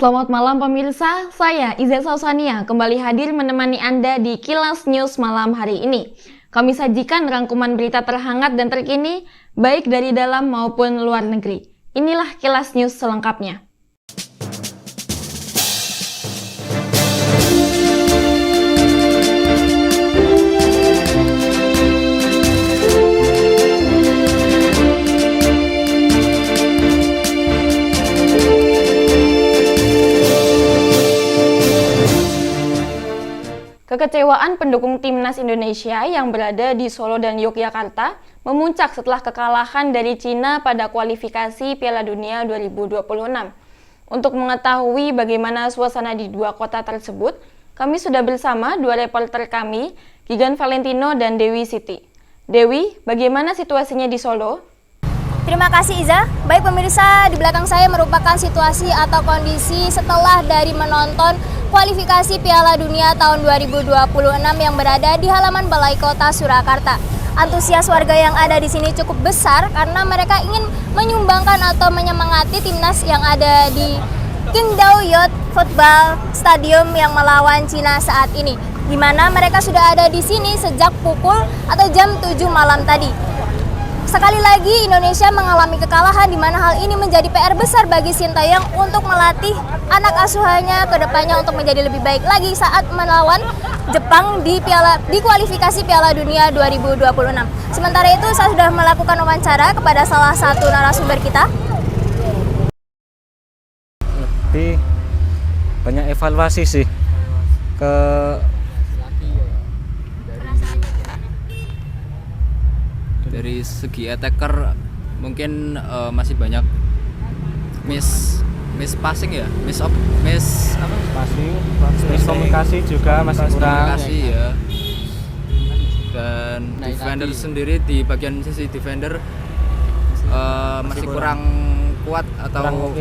Selamat malam pemirsa, saya Iza Sausania kembali hadir menemani Anda di Kilas News malam hari ini. Kami sajikan rangkuman berita terhangat dan terkini, baik dari dalam maupun luar negeri. Inilah Kilas News selengkapnya. Kekecewaan pendukung timnas Indonesia yang berada di Solo dan Yogyakarta memuncak setelah kekalahan dari Cina pada kualifikasi Piala Dunia 2026. Untuk mengetahui bagaimana suasana di dua kota tersebut, kami sudah bersama dua reporter kami, Gigan Valentino dan Dewi Siti. Dewi, bagaimana situasinya di Solo? Terima kasih Iza. Baik pemirsa, di belakang saya merupakan situasi atau kondisi setelah dari menonton kualifikasi Piala Dunia tahun 2026 yang berada di halaman Balai Kota Surakarta. Antusias warga yang ada di sini cukup besar karena mereka ingin menyumbangkan atau menyemangati timnas yang ada di Qingdao Youth Football Stadium yang melawan Cina saat ini, di mana mereka sudah ada di sini sejak pukul atau jam 7 malam tadi. Sekali lagi Indonesia mengalami kekalahan, di mana hal ini menjadi PR besar bagi Sintayong untuk melatih anak asuhannya ke depannya untuk menjadi lebih baik lagi saat melawan Jepang di kualifikasi Piala Dunia 2026. Sementara itu saya sudah melakukan wawancara kepada salah satu narasumber kita. Lebih banyak evaluasi sih ke dari segi attacker mungkin masih banyak miss passing ya, komunikasi juga masih kurang. ya. Dan defender sendiri di bagian sisi defender masih kurang kuat atau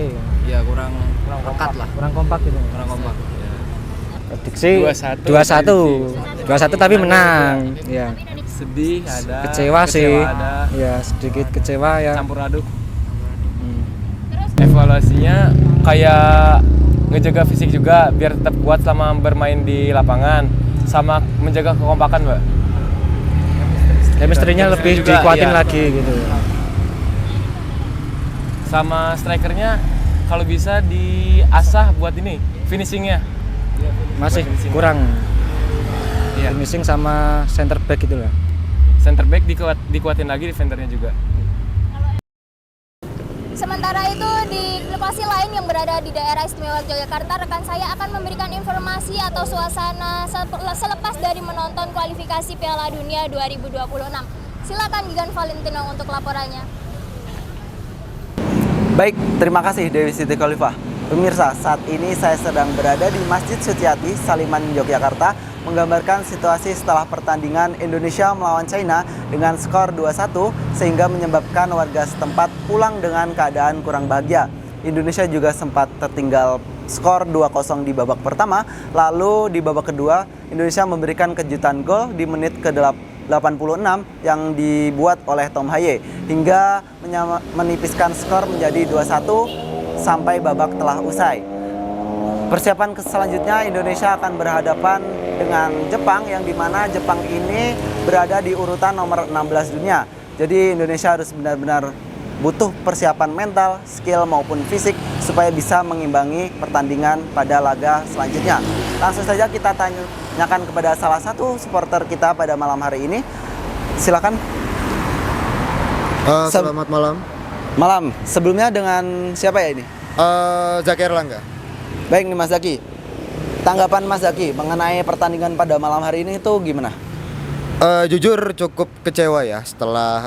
kurang pekat lah, kurang kompak gitu. kurang kompak. Prediksi 2-1 tapi menang. Ya. Sedih ada, Kecewa sih. ada, Ya, sedikit kecewa ya. campur aduk. Evaluasinya kayak ngejaga fisik juga biar tetap kuat selama bermain di lapangan, sama menjaga kekompakan, Mbak. Chemistry-nya lebih juga, dikuatin iya. lagi gitu. Sama strikernya kalau bisa diasah buat ini finishingnya. Masih kurang. Iya. Finishing sama center back gitu lah. Center back dikuatin lagi, defendernya juga. Sementara itu di lokasi lain yang berada di daerah istimewa Yogyakarta, rekan saya akan memberikan informasi atau suasana selepas dari menonton kualifikasi Piala Dunia 2026. Silakan Gigan Valentino untuk laporannya. Baik, terima kasih Dewi Siti Khalifah. Pemirsa, saat ini saya sedang berada di Masjid Suciati, Saliman, Yogyakarta, menggambarkan situasi setelah pertandingan Indonesia melawan China dengan skor 2-1 sehingga menyebabkan warga setempat pulang dengan keadaan kurang bahagia. Indonesia juga sempat tertinggal skor 2-0 di babak pertama, lalu di babak kedua Indonesia memberikan kejutan gol di menit ke-86 yang dibuat oleh Tom Haye hingga menipiskan skor menjadi 2-1 sampai babak telah usai. Persiapan selanjutnya Indonesia akan berhadapan dengan Jepang, yang dimana Jepang ini berada di urutan nomor 16 dunia. Jadi Indonesia harus benar-benar butuh persiapan mental, skill maupun fisik supaya bisa mengimbangi pertandingan pada laga selanjutnya. Langsung saja kita tanyakan kepada salah satu supporter kita pada malam hari ini. Silakan. Selamat malam. Malam. Sebelumnya dengan siapa ya ini? Zaki Erlangga. Baik nih Mas Zaki. Tanggapan Mas Zaki mengenai pertandingan pada malam hari ini itu gimana? Jujur cukup kecewa ya setelah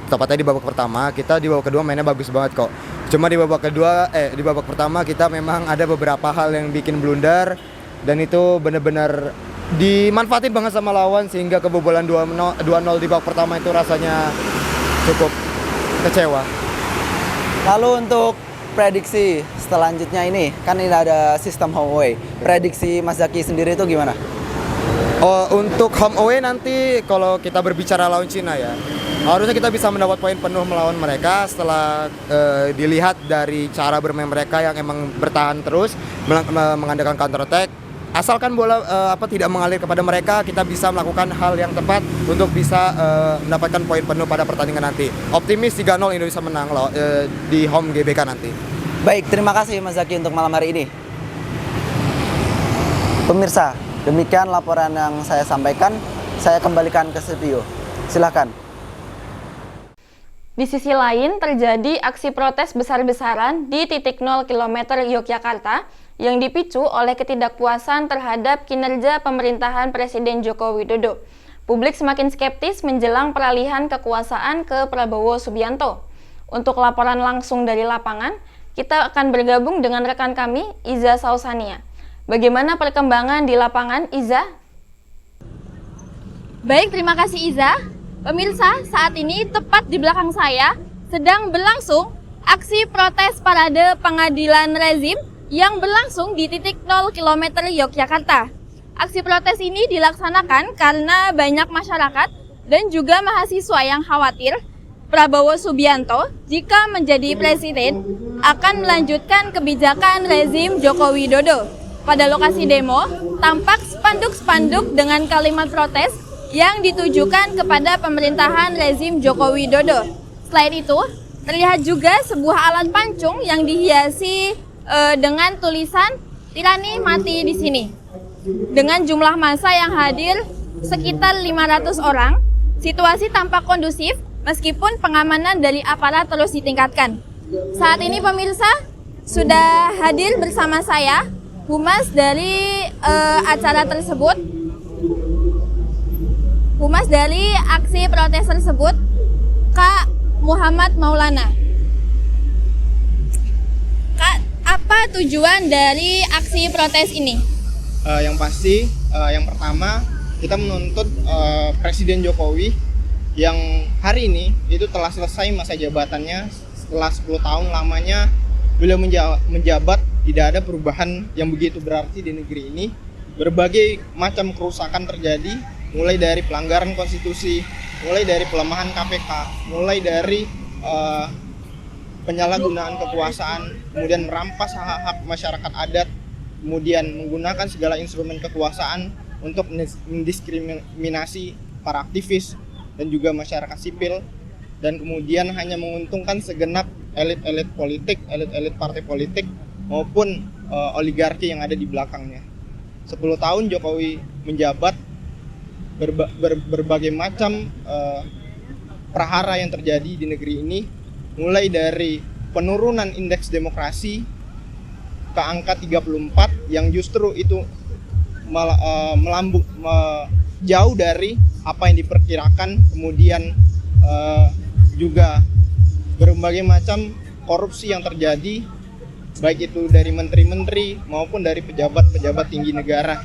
tepatnya di babak pertama. Kita di babak kedua mainnya bagus banget kok. Cuma di babak pertama kita memang ada beberapa hal yang bikin blunder dan itu benar-benar dimanfaatin banget sama lawan sehingga kebobolan 2-0 di babak pertama itu rasanya cukup kecewa. Lalu untuk prediksi selanjutnya ini, kan ini ada sistem home away. Prediksi Mas Zaki sendiri itu gimana? Oh, untuk home away nanti kalau kita berbicara lawan Cina ya, Harusnya kita bisa mendapat poin penuh melawan mereka setelah dilihat dari cara bermain mereka yang emang bertahan terus, mengandalkan counter attack. Asalkan bola tidak mengalir kepada mereka, kita bisa melakukan hal yang tepat untuk bisa mendapatkan poin penuh pada pertandingan nanti. Optimis 3-0 Indonesia menang di home GBK nanti. Baik, terima kasih Mas Zaki untuk malam hari ini. Pemirsa, demikian laporan yang saya sampaikan. Saya kembalikan ke studio. Silakan. Di sisi lain, terjadi aksi protes besar-besaran di titik 0 km Yogyakarta yang dipicu oleh ketidakpuasan terhadap kinerja pemerintahan Presiden Joko Widodo. Publik semakin skeptis menjelang peralihan kekuasaan ke Prabowo Subianto. Untuk laporan langsung dari lapangan, kita akan bergabung dengan rekan kami, Iza Sausania. Bagaimana perkembangan di lapangan, Iza? Baik, terima kasih Iza. Pemirsa, saat ini tepat di belakang saya sedang berlangsung aksi protes parade pengadilan rezim yang berlangsung di titik 0 km Yogyakarta. Aksi protes ini dilaksanakan karena banyak masyarakat dan juga mahasiswa yang khawatir Prabowo Subianto jika menjadi presiden akan melanjutkan kebijakan rezim Joko Widodo. Pada lokasi demo, tampak spanduk-spanduk dengan kalimat protes yang ditujukan kepada pemerintahan rezim Joko Widodo. Selain itu, terlihat juga sebuah alat pancung yang dihiasi dengan tulisan "Tirani mati di sini". Dengan jumlah massa yang hadir sekitar 500 orang, situasi tampak kondusif meskipun pengamanan dari aparat terus ditingkatkan. Saat ini pemirsa, sudah hadir bersama saya humas dari acara tersebut. Humas dari aksi protes tersebut, Kak Muhammad Maulana. Kak, apa tujuan dari aksi protes ini? Yang pasti, yang pertama kita menuntut Presiden Jokowi yang hari ini itu telah selesai masa jabatannya setelah 10 tahun lamanya beliau menjabat. Tidak ada perubahan yang begitu berarti di negeri ini. Berbagai macam kerusakan terjadi, mulai dari pelanggaran konstitusi, mulai dari pelemahan KPK, mulai dari penyalahgunaan kekuasaan, kemudian merampas hak-hak masyarakat adat, kemudian menggunakan segala instrumen kekuasaan untuk mendiskriminasi para aktivis dan juga masyarakat sipil, dan kemudian hanya menguntungkan segenap elit-elit politik, elit-elit partai politik maupun oligarki yang ada di belakangnya. 10 tahun Jokowi menjabat, berbagai macam prahara yang terjadi di negeri ini, mulai dari penurunan indeks demokrasi ke angka 34 yang justru itu melambung jauh dari apa yang diperkirakan, kemudian juga berbagai macam korupsi yang terjadi, baik itu dari menteri-menteri maupun dari pejabat-pejabat tinggi negara.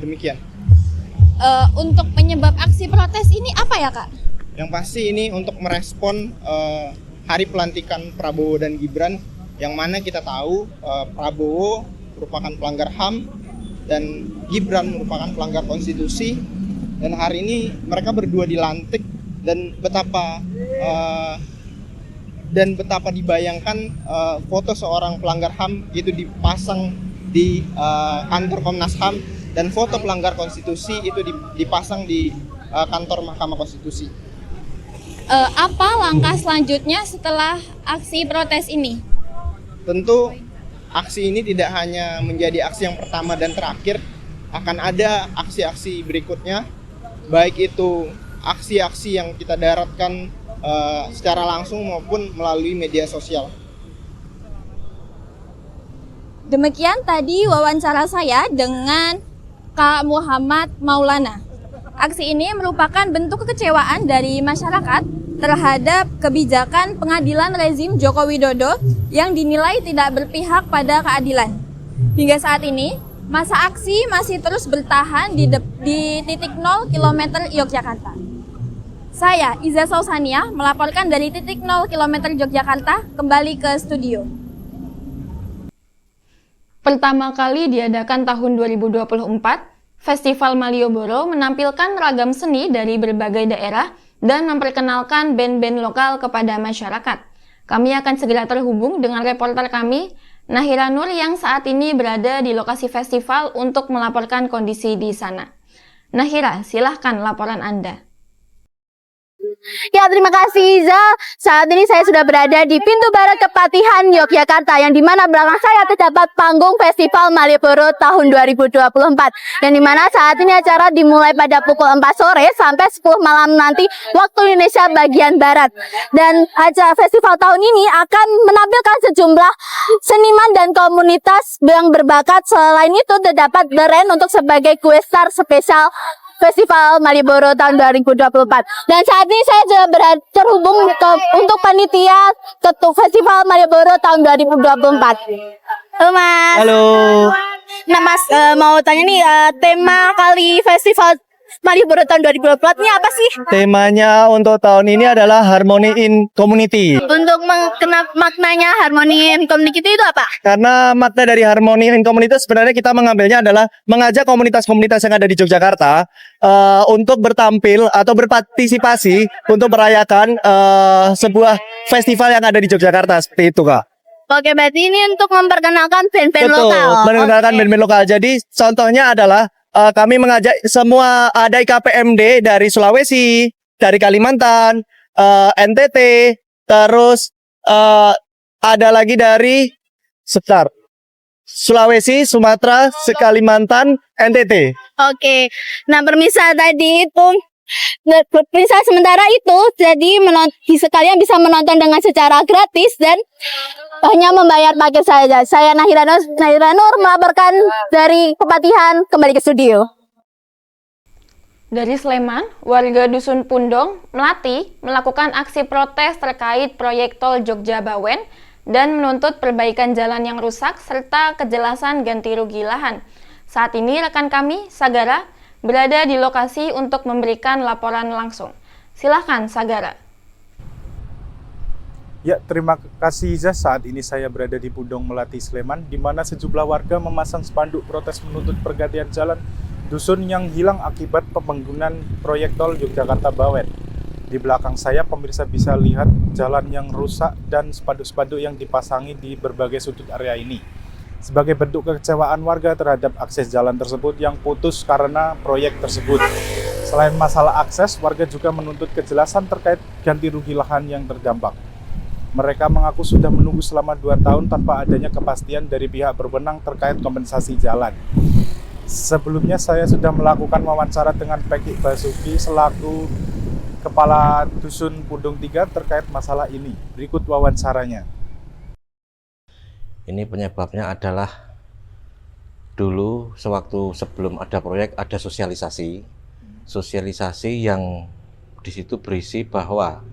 Demikian. Untuk penyebab aksi protes ini apa ya, Kak? Yang pasti ini untuk merespon hari pelantikan Prabowo dan Gibran, yang mana kita tahu Prabowo merupakan pelanggar HAM dan Gibran merupakan pelanggar konstitusi, dan hari ini mereka berdua dilantik, dan betapa dibayangkan foto seorang pelanggar HAM itu dipasang di kantor Komnas HAM, dan foto pelanggar konstitusi itu dipasang di kantor Mahkamah Konstitusi. Apa langkah selanjutnya setelah aksi protes ini? Tentu aksi ini tidak hanya menjadi aksi yang pertama dan terakhir, akan ada aksi-aksi berikutnya, baik itu aksi-aksi yang kita daratkan secara langsung maupun melalui media sosial. Demikian tadi wawancara saya dengan Kak Muhammad Maulana. Aksi ini merupakan bentuk kekecewaan dari masyarakat terhadap kebijakan pengadilan rezim Joko Widodo yang dinilai tidak berpihak pada keadilan. Hingga saat ini, masa aksi masih terus bertahan di titik 0 km Yogyakarta. Saya, Iza Sausania, melaporkan dari titik 0 km Yogyakarta, kembali ke studio. Pertama kali diadakan tahun 2024, Festival Malioboro menampilkan ragam seni dari berbagai daerah dan memperkenalkan band-band lokal kepada masyarakat. Kami akan segera terhubung dengan reporter kami, Nahira Nur, yang saat ini berada di lokasi festival untuk melaporkan kondisi di sana. Nahira, silahkan laporan Anda. Ya, terima kasih Iza. Saat ini saya sudah berada di pintu barat Kepatihan Yogyakarta, yang dimana belakang saya terdapat panggung Festival Malioboro tahun 2024, yang dimana saat ini acara dimulai pada pukul 4 sore sampai 10 malam nanti waktu Indonesia bagian Barat. Dan acara festival tahun ini akan menampilkan sejumlah seniman dan komunitas yang berbakat. Selain itu terdapat The Rain untuk sebagai kue star spesial Festival Malioboro tahun 2024. Dan saat ini saya sudah terhubung untuk panitia ketua Festival Malioboro tahun 2024. Halo Mas. Halo. Nah Mas, mau tanya nih, tema kali Festival Malioboro tahun 2024 ini apa sih? Temanya untuk tahun ini adalah Harmony in Community. Untuk maknanya Harmony in Community itu apa? Karena makna dari Harmony in Community sebenarnya kita mengambilnya adalah mengajak komunitas-komunitas yang ada di Yogyakarta untuk bertampil atau berpartisipasi untuk merayakan sebuah festival yang ada di Yogyakarta, seperti itu Kak. Oke, berarti ini untuk memperkenalkan band-band lokal. Betul, memperkenalkan band-band lokal. Jadi contohnya adalah kami mengajak semua, ada IKPMD dari Sulawesi, dari Kalimantan, NTT, terus ada lagi dari Sulawesi, Sumatera, Kalimantan, NTT. Oke, nah permisal tadi itu, permisal sementara itu, jadi sekalian bisa menonton dengan secara gratis dan hanya membayar paket saja. Saya Nahira Nur melaporkan dari Kepatihan, kembali ke studio. Dari Sleman, warga Dusun Pundong, Melati, melakukan aksi protes terkait proyek tol Jogja-Bawen dan menuntut perbaikan jalan yang rusak serta kejelasan ganti rugi lahan. Saat ini rekan kami, Sagara, berada di lokasi untuk memberikan laporan langsung. Silahkan, Sagara. Ya, terima kasih Iza. Saat ini saya berada di Pundong Melati, Sleman, di mana sejumlah warga memasang spanduk protes menuntut pergantian jalan dusun yang hilang akibat pembangunan proyek tol Yogyakarta-Bawen. Di belakang saya pemirsa bisa lihat jalan yang rusak dan spanduk-spanduk yang dipasangi di berbagai sudut area ini. Sebagai bentuk kekecewaan warga terhadap akses jalan tersebut yang putus karena proyek tersebut. Selain masalah akses, warga juga menuntut kejelasan terkait ganti rugi lahan yang terdampak. Mereka mengaku sudah menunggu selama 2 tahun tanpa adanya kepastian dari pihak berwenang terkait kompensasi jalan. Sebelumnya saya sudah melakukan wawancara dengan Peki Basuki selaku Kepala Dusun Pundong 3 terkait masalah ini. Berikut wawancaranya. Ini penyebabnya adalah dulu sewaktu sebelum ada proyek ada sosialisasi yang di situ berisi bahwa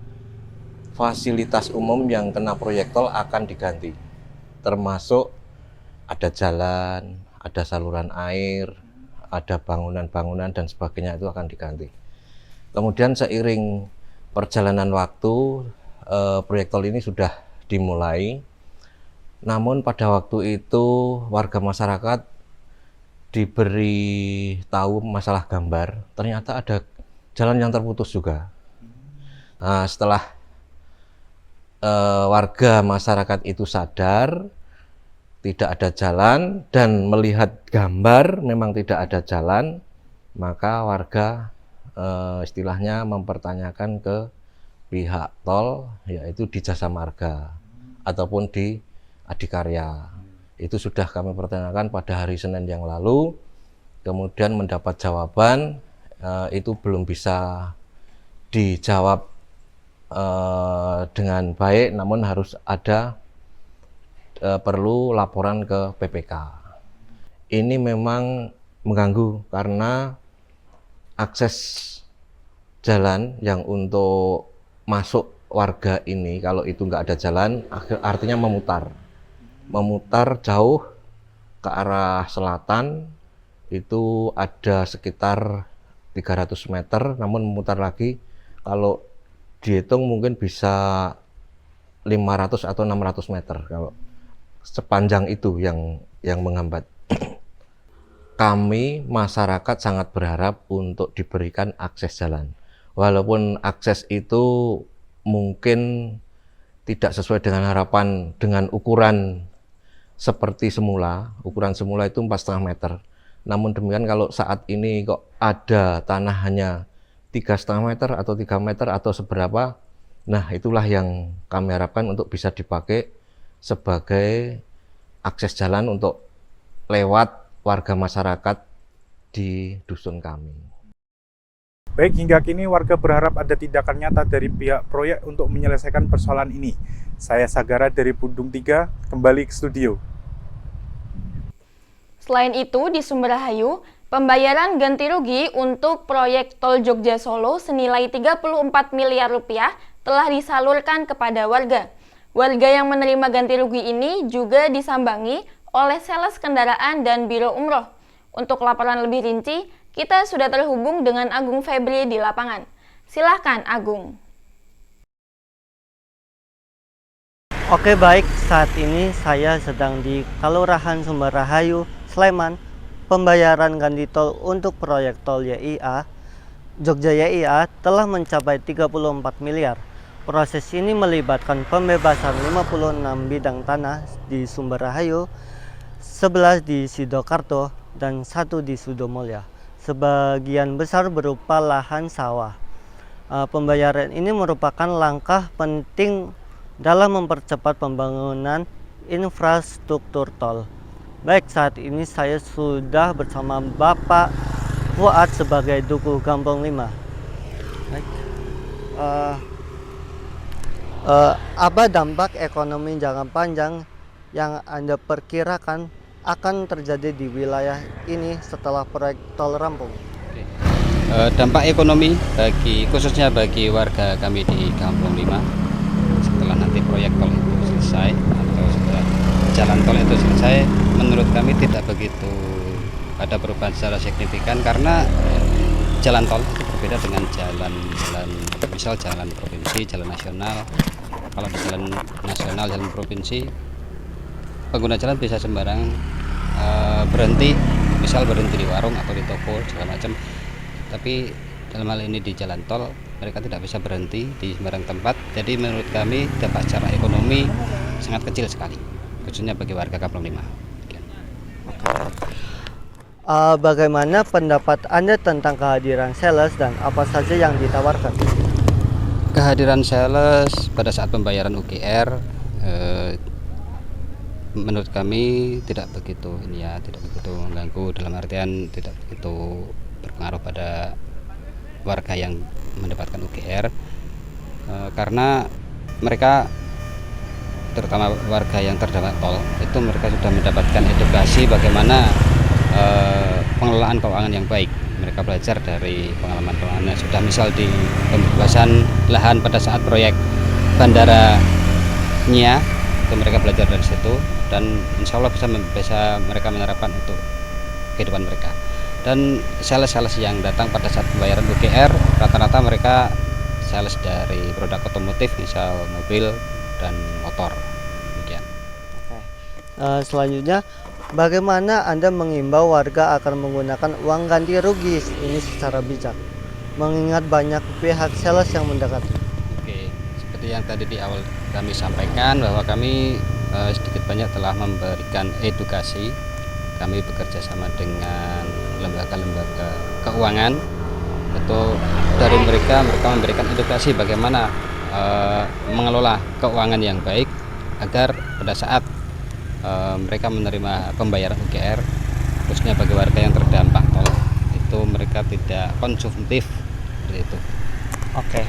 fasilitas umum yang kena proyek tol akan diganti, termasuk ada jalan, ada saluran air, ada bangunan-bangunan dan sebagainya, itu akan diganti. Kemudian seiring perjalanan waktu, proyek tol ini sudah dimulai, namun pada waktu itu warga masyarakat diberi tahu masalah gambar, ternyata ada jalan yang terputus juga. Nah, setelah warga masyarakat itu sadar tidak ada jalan dan melihat gambar memang tidak ada jalan, maka warga istilahnya mempertanyakan ke pihak tol, yaitu di Jasa Marga ataupun di Adikarya. Itu sudah kami pertanyakan pada hari Senin yang lalu, kemudian mendapat jawaban itu belum bisa dijawab dengan baik, namun harus ada perlu laporan ke PPK. Ini memang mengganggu karena akses jalan yang untuk masuk warga ini, kalau itu nggak ada jalan, artinya memutar jauh ke arah selatan, itu ada sekitar 300 meter, namun memutar lagi kalau dihitung mungkin bisa 500 atau 600 meter kalau sepanjang itu yang menghambat. Kami masyarakat sangat berharap untuk diberikan akses jalan Walaupun akses itu mungkin tidak sesuai dengan harapan dengan ukuran seperti semula. Ukuran semula itu 4,5 meter. Namun demikian kalau saat ini kok ada tanah hanya 3,5 meter atau 3 meter atau seberapa, nah itulah yang kami harapkan untuk bisa dipakai sebagai akses jalan untuk lewat warga masyarakat di dusun kami. Baik, hingga kini warga berharap ada tindakan nyata dari pihak proyek untuk menyelesaikan persoalan ini. Saya Sagara dari Pudung 3, kembali ke studio. Selain itu, di Sumberrahayu, pembayaran ganti rugi untuk proyek Tol Jogja Solo senilai 34 miliar rupiah telah disalurkan kepada warga. Warga yang menerima ganti rugi ini juga disambangi oleh sales kendaraan dan Biro Umroh. Untuk laporan lebih rinci, kita sudah terhubung dengan Agung Febri di lapangan. Silahkan, Agung. Oke, baik, saat ini saya sedang di Kelurahan Sumberrahayu, Sleman. Pembayaran ganti tol untuk proyek tol YIA, Jogja YIA telah mencapai 34 miliar. Proses ini melibatkan pembebasan 56 bidang tanah di Sumberrahayu, 11 di Sidokarto, dan 1 di Sudomulya. Sebagian besar berupa lahan sawah. Pembayaran ini merupakan langkah penting dalam mempercepat pembangunan infrastruktur tol. Baik, saat ini saya sudah bersama Bapak Fuad sebagai Duku Gampong 5. Baik. Apa dampak ekonomi jangka panjang yang Anda perkirakan akan terjadi di wilayah ini setelah proyek tol rampung? Dampak ekonomi khususnya bagi warga kami di Kampung 5 setelah nanti proyek tol itu selesai atau setelah jalan tol itu selesai, menurut kami tidak begitu ada perubahan secara signifikan karena jalan tol itu berbeda dengan jalan misal jalan provinsi, jalan nasional. Kalau di jalan nasional, jalan provinsi, pengguna jalan bisa sembarang berhenti, misal berhenti di warung atau di toko segala macam. Tapi dalam hal ini di jalan tol mereka tidak bisa berhenti di sembarang tempat. Jadi menurut kami dampak secara ekonomi sangat kecil sekali, khususnya bagi warga Kampung 5. Bagaimana pendapat Anda tentang kehadiran sales dan apa saja yang ditawarkan? Kehadiran sales pada saat pembayaran UGR menurut kami tidak begitu mengganggu, dalam artian tidak begitu berpengaruh pada warga yang mendapatkan UGR karena mereka, terutama warga yang terdampak tol, itu mereka sudah mendapatkan edukasi bagaimana pengelolaan keuangan yang baik. Mereka belajar dari pengalaman yang sudah, misal di pembebasan lahan pada saat proyek bandara Nia, itu mereka belajar dari situ dan insya Allah bisa mereka menerapkan untuk kehidupan mereka. Dan sales-sales yang datang pada saat pembayaran UGR rata-rata mereka sales dari produk otomotif, misal mobil dan motor. Demikian. Selanjutnya, bagaimana Anda mengimbau warga akan menggunakan uang ganti rugi ini secara bijak, mengingat banyak pihak sales yang mendekati? Oke, seperti yang tadi di awal kami sampaikan bahwa kami sedikit banyak telah memberikan edukasi. Kami bekerja sama dengan lembaga-lembaga keuangan. Itu dari mereka memberikan edukasi bagaimana mengelola keuangan yang baik agar pada saat mereka menerima pembayaran UGR, khususnya bagi warga yang terdampak tol, itu mereka tidak konsumtif seperti itu. Oke.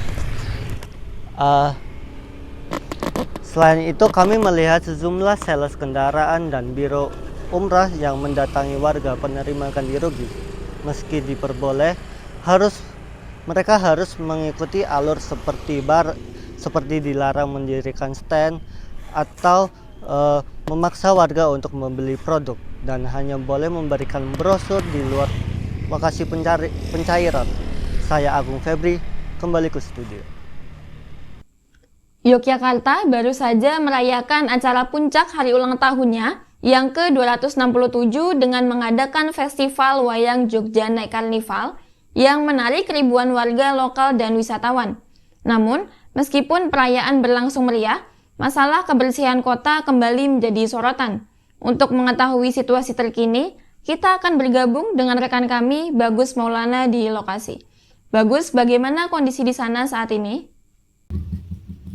Selain itu, kami melihat sejumlah sales kendaraan dan Biro Umrah yang mendatangi warga penerima ganti rugi. Meski diperboleh, mereka harus mengikuti alur seperti dilarang mendirikan stand atau memaksa warga untuk membeli produk dan hanya boleh memberikan brosur di luar lokasi pencairan. Saya Agung Febri, kembali ke studio. Yogyakarta baru saja merayakan acara puncak hari ulang tahunnya yang ke-267 dengan mengadakan festival wayang Jogja Night Carnival yang menarik ribuan warga lokal dan wisatawan. Namun, meskipun perayaan berlangsung meriah, masalah kebersihan kota kembali menjadi sorotan. Untuk mengetahui situasi terkini, kita akan bergabung dengan rekan kami, Bagus Maulana di lokasi. Bagus, bagaimana kondisi di sana saat ini?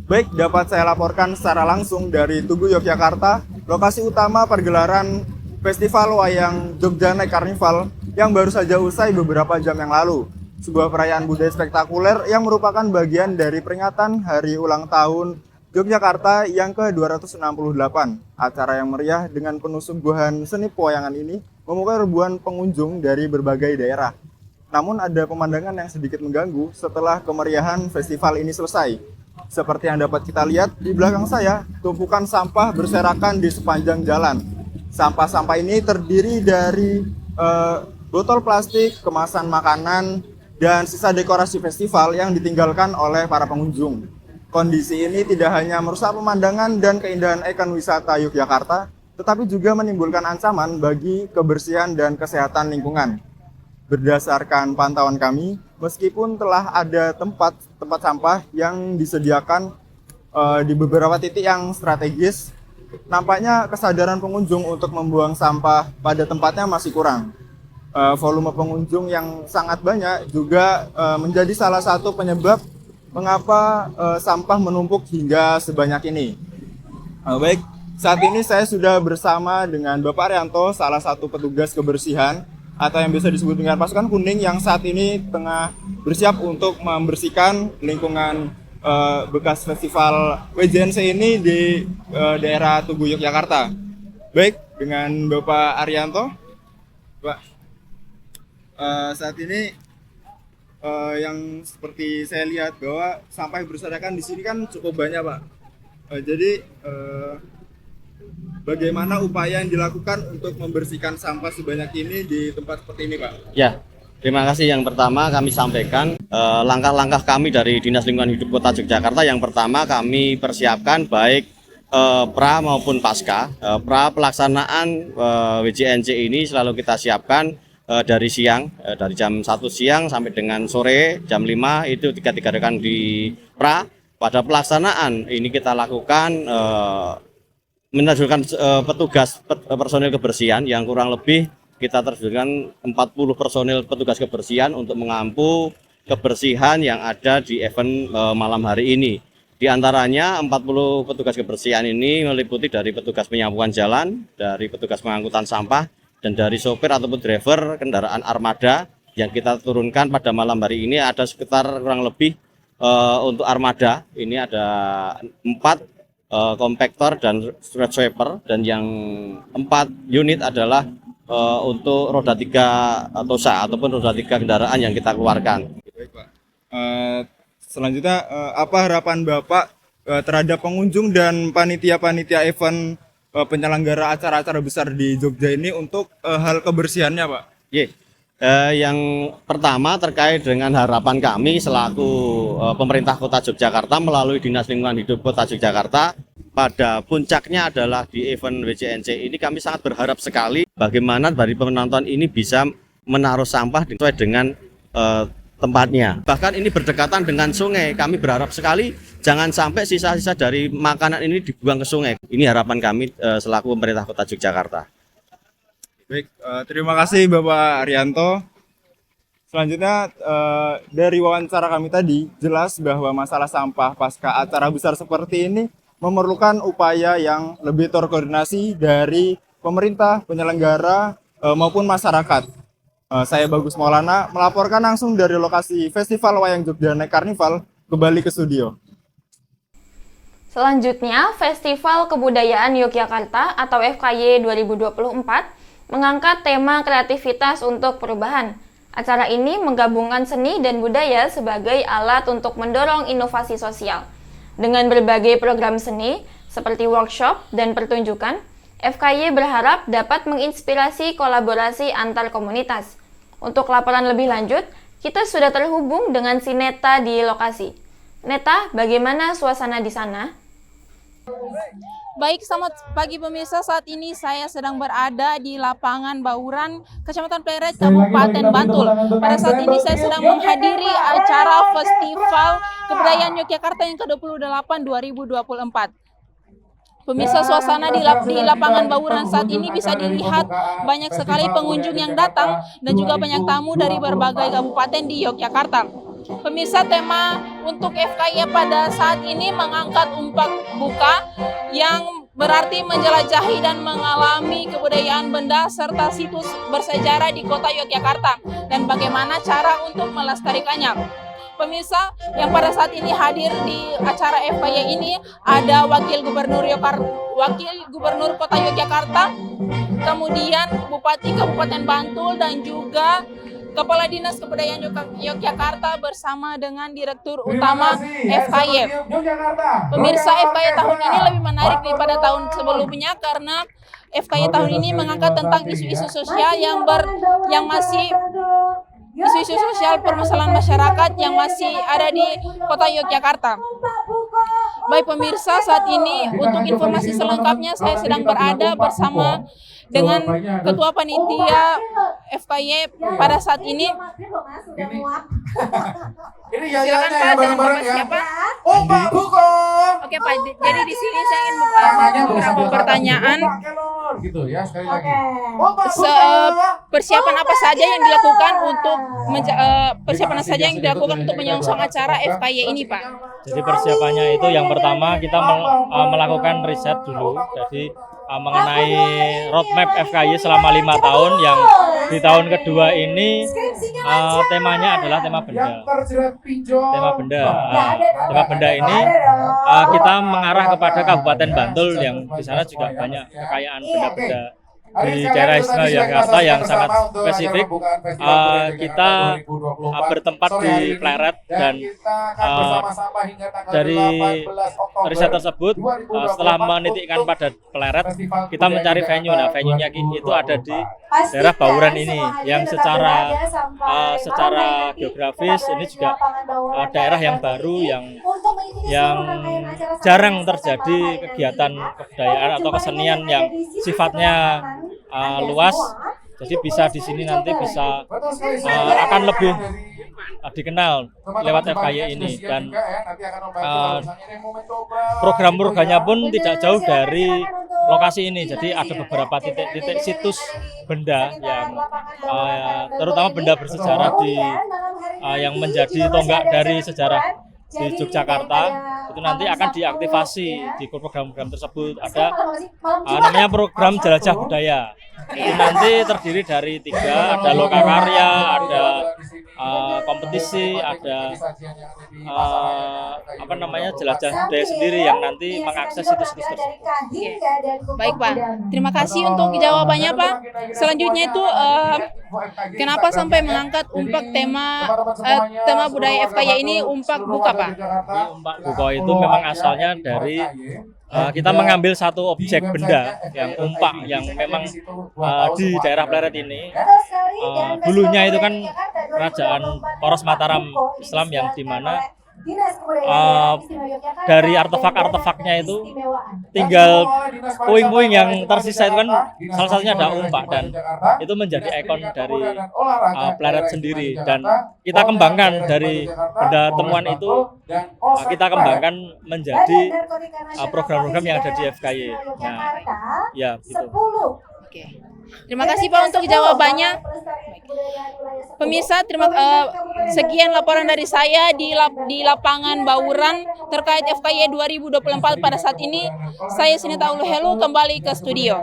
Baik, dapat saya laporkan secara langsung dari Tugu Yogyakarta, lokasi utama pergelaran Festival Wayang Jogja Night Carnival yang baru saja usai beberapa jam yang lalu. Sebuah perayaan budaya spektakuler yang merupakan bagian dari peringatan hari ulang tahun Yogyakarta yang ke-268. Acara yang meriah dengan penuh suguhan seni pewayangan ini memukau ribuan pengunjung dari berbagai daerah. Namun ada pemandangan yang sedikit mengganggu setelah kemeriahan festival ini selesai. Seperti yang dapat kita lihat di belakang saya, tumpukan sampah berserakan di sepanjang jalan. Sampah-sampah ini terdiri dari botol plastik, kemasan makanan, dan sisa dekorasi festival yang ditinggalkan oleh para pengunjung. Kondisi ini tidak hanya merusak pemandangan dan keindahan ikon wisata Yogyakarta, tetapi juga menimbulkan ancaman bagi kebersihan dan kesehatan lingkungan. Berdasarkan pantauan kami, meskipun telah ada tempat sampah yang disediakan di beberapa titik yang strategis, nampaknya kesadaran pengunjung untuk membuang sampah pada tempatnya masih kurang. Volume pengunjung yang sangat banyak juga menjadi salah satu penyebab mengapa sampah menumpuk hingga sebanyak ini. Baik, saat ini saya sudah bersama dengan Bapak Arianto, salah satu petugas kebersihan atau yang bisa disebut dengan pasukan kuning yang saat ini tengah bersiap untuk membersihkan lingkungan bekas festival WJNC ini di daerah Tugu Yogyakarta. Baik, dengan Bapak Arianto, Pak, saat ini yang seperti saya lihat bahwa sampah yang berserakan di sini kan cukup banyak, Pak. Jadi bagaimana upaya yang dilakukan untuk membersihkan sampah sebanyak ini di tempat seperti ini, Pak? Ya, terima kasih. Yang pertama kami sampaikan langkah-langkah kami dari Dinas Lingkungan Hidup Kota Yogyakarta. Yang pertama kami persiapkan baik pra maupun pasca. Pra pelaksanaan WJNC ini selalu kita siapkan dari siang, dari jam 1 siang sampai dengan sore jam 5 itu tiga-tiga di pra. Pada pelaksanaan ini kita lakukan menerjunkan petugas personil kebersihan yang kurang lebih kita terjunkan 40 personil petugas kebersihan untuk mengampu kebersihan yang ada di event malam hari ini. Di antaranya 40 petugas kebersihan ini meliputi dari petugas penyapuan jalan, dari petugas pengangkutan sampah, dan dari sopir ataupun driver kendaraan armada yang kita turunkan pada malam hari ini ada sekitar kurang lebih untuk armada ini ada 4 kompaktor dan street sweeper, dan yang 4 unit adalah untuk roda 3 Tosa ataupun roda 3 kendaraan yang kita keluarkan. Baik, Pak. Selanjutnya apa harapan Bapak terhadap pengunjung dan panitia-panitia event penyelenggara acara-acara besar di Jogja ini untuk hal kebersihannya, Pak? Yang pertama terkait dengan harapan kami selaku pemerintah Kota Yogyakarta melalui Dinas Lingkungan Hidup Kota Yogyakarta, pada puncaknya adalah di event WJNC ini kami sangat berharap sekali bagaimana dari penonton ini bisa menaruh sampah sesuai dengan tempatnya. Bahkan ini berdekatan dengan sungai. Kami berharap sekali jangan sampai sisa-sisa dari makanan ini dibuang ke sungai. Ini harapan kami selaku pemerintah Kota Yogyakarta. Baik, terima kasih Bapak Arianto. Selanjutnya dari wawancara kami tadi jelas bahwa masalah sampah pasca acara besar seperti ini memerlukan upaya yang lebih terkoordinasi dari pemerintah, penyelenggara maupun masyarakat. Saya Bagus Maulana melaporkan langsung dari lokasi Festival Wayang Jogja Night Carnival, kembali ke studio. Selanjutnya, Festival Kebudayaan Yogyakarta atau FKY 2024 mengangkat tema kreativitas untuk perubahan. Acara ini menggabungkan seni dan budaya sebagai alat untuk mendorong inovasi sosial. Dengan berbagai program seni seperti workshop dan pertunjukan, FKY berharap dapat menginspirasi kolaborasi antar komunitas. Untuk laporan lebih lanjut, kita sudah terhubung dengan si Neta di lokasi. Neta, bagaimana suasana di sana? Baik, selamat pagi pemirsa. Saat ini saya sedang berada di lapangan Bauran, Kecamatan Pleret, Kabupaten Bantul. Pada saat ini saya sedang menghadiri acara Festival Kebudayaan Yogyakarta yang ke-28 2024. Pemirsa, suasana di lapangan Bauran saat ini bisa dilihat banyak sekali pengunjung yang datang dan juga banyak tamu dari berbagai kabupaten di Yogyakarta. Pemirsa, tema untuk FKY pada saat ini mengangkat umpak buka yang berarti menjelajahi dan mengalami kebudayaan benda serta situs bersejarah di kota Yogyakarta dan bagaimana cara untuk melestarikannya. Pemirsa, yang pada saat ini hadir di acara FKY ini ada Wakil Gubernur Kota Yogyakarta, kemudian Bupati Kabupaten Bantul dan juga Kepala Dinas Kebudayaan Yogyakarta bersama dengan Direktur Utama FKY. Pemirsa, FKY tahun ini lebih menarik daripada tahun sebelumnya karena FKY tahun ini mengangkat tentang isu-isu sosial isu-isu sosial permasalahan masyarakat yang masih ada di kota Yogyakarta. Baik pemirsa, saat ini untuk informasi selengkapnya saya sedang berada bersama dengan Ketua Panitia FKY pada saat ini. Silakan Pak, dengan Bapak siapa? Oke Pak, jadi di sini saya ingin beberapa pertanyaan. Persiapan apa saja yang dilakukan untuk menyongsong acara FKY ini, Pak? Jadi persiapannya itu yang pertama kita melakukan riset dulu, jadi mengenai roadmap FKY selama 5 tahun, yang di tahun kedua ini temanya adalah tema benda. Tema benda ini kita mengarah kepada Kabupaten Bantul yang di sana juga banyak kekayaan benda-benda di daerah istimewa Yogyakarta yang sangat spesifik. Kita bertempat di Pleret dan dari riset tersebut setelah menitikkan pada Pleret kita mencari venue. Nah, venue-nya itu ada di daerah Bauran ini yang secara geografis ini juga daerah yang baru yang jarang terjadi kegiatan kebudayaan atau kesenian yang sifatnya luas. Jadi bisa di sini nanti bisa akan lebih dikenal lewat FKY ini, dan program-programnya pun tidak jauh dari lokasi ini. Jadi ada beberapa titik-titik situs benda yang terutama benda bersejarah yang menjadi tonggak dari sejarah di Yogyakarta, itu nanti akan diaktifasi di program-program tersebut. Ada namanya program Jelajah Budaya. Itu nanti terdiri dari 3, ada lokakarya, ada kompetisi, ada jelajah budaya sendiri yang nanti mengakses situs-situs tersebut. Baik Pak, terima kasih untuk jawabannya Pak. Selanjutnya itu kenapa sampai mengangkat umpak tema budaya FKY ini umpak buka Pak? Umpak buka itu memang asalnya dari kita mengambil satu objek benda yang umpak yang memang di daerah Pleret ini dulunya itu kan kerajaan Poros Mataram Islam, yang dimana dari artefak-artefaknya itu tinggal puing-puing yang tersisa itu kan salah satunya ada umpak, dan itu menjadi ikon dari Pleret sendiri, dan kita kembangkan dari benda temuan itu, kita kembangkan menjadi program-program yang ada di FKY. Nah, ya gitu. Oke. Terima kasih Pak untuk jawabannya. Pemirsa, sekian laporan dari saya di lapangan Bauran terkait FKY 2024 pada saat ini. Saya Sinita Uluhelu kembali ke studio.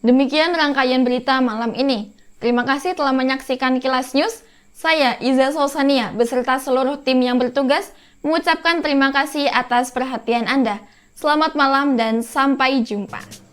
Demikian rangkaian berita malam ini. Terima kasih telah menyaksikan Kilas News. Saya Iza Solsania beserta seluruh tim yang bertugas mengucapkan terima kasih atas perhatian Anda. Selamat malam dan sampai jumpa.